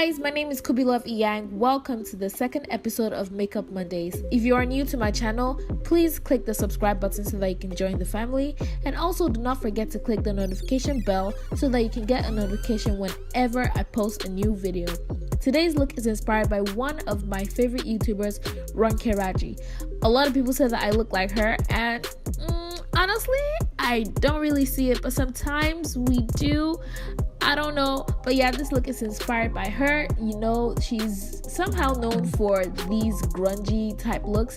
guys, my name is Kubbielove Inyang. Welcome to the second episode of Makeup Mondays. If you are new to my channel, please click the subscribe button so that you can join the family, and also do not forget to click the notification bell so that you can get a notification whenever I post a new video. Today's look is inspired by one of my favorite YouTubers, Ronke Raji. A lot of people say that I look like her, and honestly, I don't really see it, but sometimes we do. I don't know, but yeah, this look is inspired by her. You know, she's somehow known for these grungy type looks,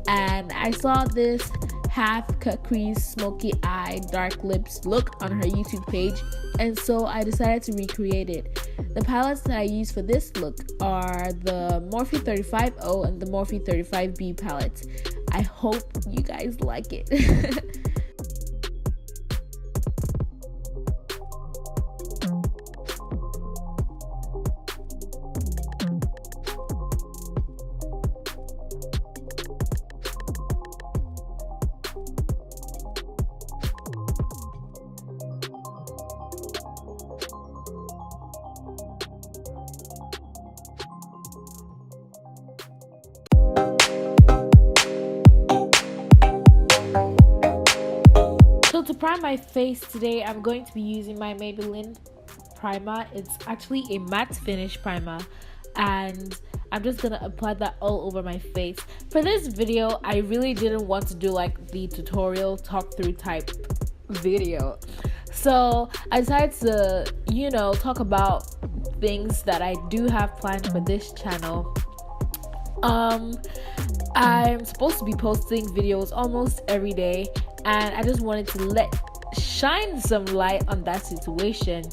and I saw this half cut crease, smoky eye, dark lips look on her YouTube page, and so I decided to recreate it. The palettes that I use for this look are the Morphe 35O and the Morphe 35B palettes. I hope you guys like it. So to prime my face today, I'm going to be using my Maybelline primer. It's actually a matte finish primer, and I'm just gonna apply that all over my face. For this video, I really didn't want to do like the tutorial talk through type video, so I decided to talk about things that I do have planned for this channel. I'm supposed to be posting videos almost every day, and I just wanted to shine some light on that situation.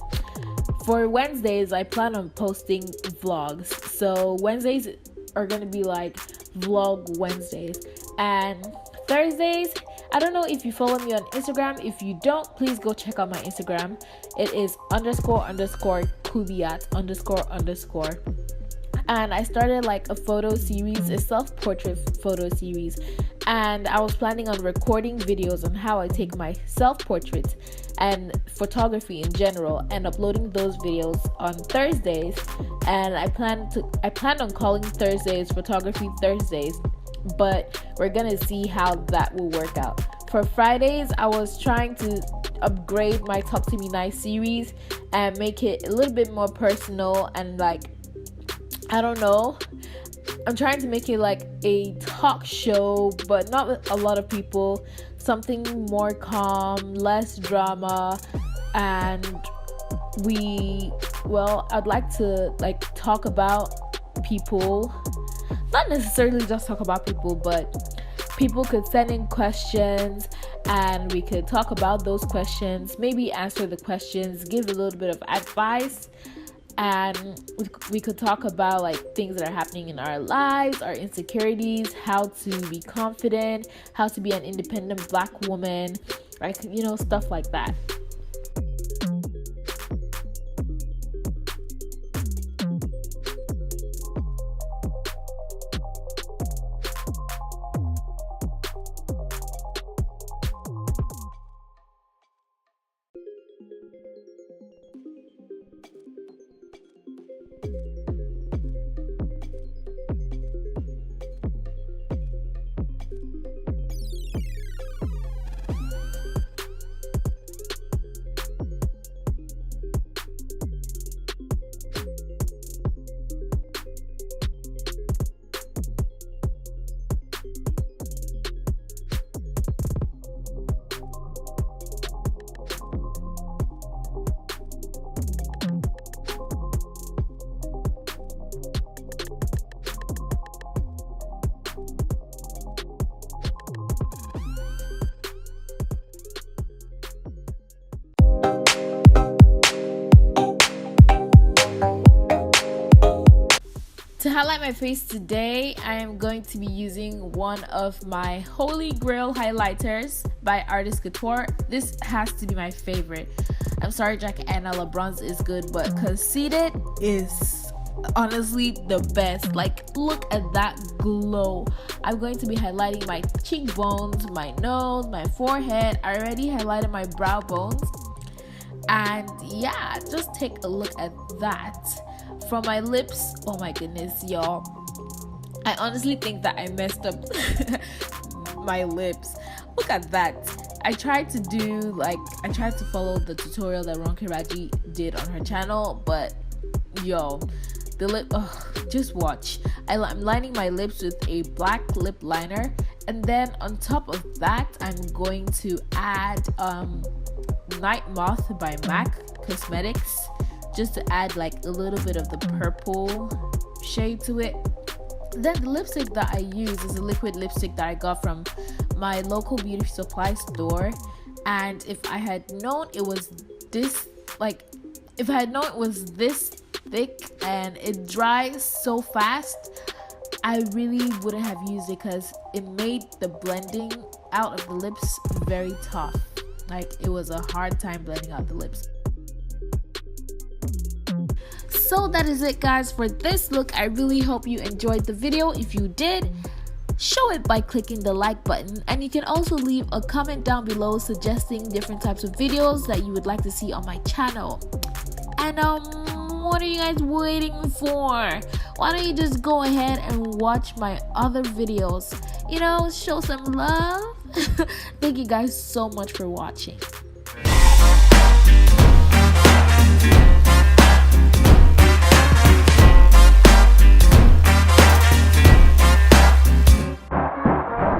For Wednesdays, I plan on posting vlogs. So Wednesdays are gonna be like vlog Wednesdays, and Thursdays, I don't know if you follow me on Instagram. If you don't, please go check out my Instagram. It is __Kubbiat___. And I started like a photo series, a self-portrait photo series, and I was planning on recording videos on how I take my self-portraits and photography in general, and uploading those videos on Thursdays. And I planned on calling Thursdays Photography Thursdays, but we're gonna see how that will work out. For Fridays, I was trying to upgrade my Talk to Me Nice series and make it a little bit more personal, and like, I don't know, I'm trying to make it like a talk show, but not with a lot of people, something more calm, less drama. And I'd like to like talk about people, not necessarily just talk about people, but people could send in questions and we could talk about those questions, maybe answer the questions, give a little bit of advice. And we could talk about like things that are happening in our lives, our insecurities, how to be confident, how to be an independent Black woman, like, stuff like that. To highlight my face today, I am going to be using one of my Holy Grail highlighters by Artist Couture. This has to be my favorite. I'm sorry, Jack Anna LeBron's is good, but Conceited is honestly the best. Like, look at that glow. I'm going to be highlighting my cheekbones, my nose, my forehead. I already highlighted my brow bones. And yeah, just take a look at that. For my lips, oh my goodness, y'all, I honestly think that I messed up my lips. Look at that. I tried to follow the tutorial that Ronke Raji did on her channel, but yo, the lip, just watch. I'm lining my lips with a black lip liner, and then on top of that I'm going to add Night Moth by MAC Cosmetics, just to add like a little bit of the purple shade to it. Then the lipstick that I use is a liquid lipstick that I got from my local beauty supply store, and if I had known it was this thick and it dries so fast, I really wouldn't have used it, because it made the blending out of the lips very tough. Like, it was a hard time blending out the lips. So that is it, guys, for this look. I really hope you enjoyed the video. If you did, show it by clicking the like button, and you can also leave a comment down below suggesting different types of videos that you would like to see on my channel. And what are you guys waiting for? Why don't you just go ahead and watch my other videos? You know, show some love. Thank you guys so much for watching.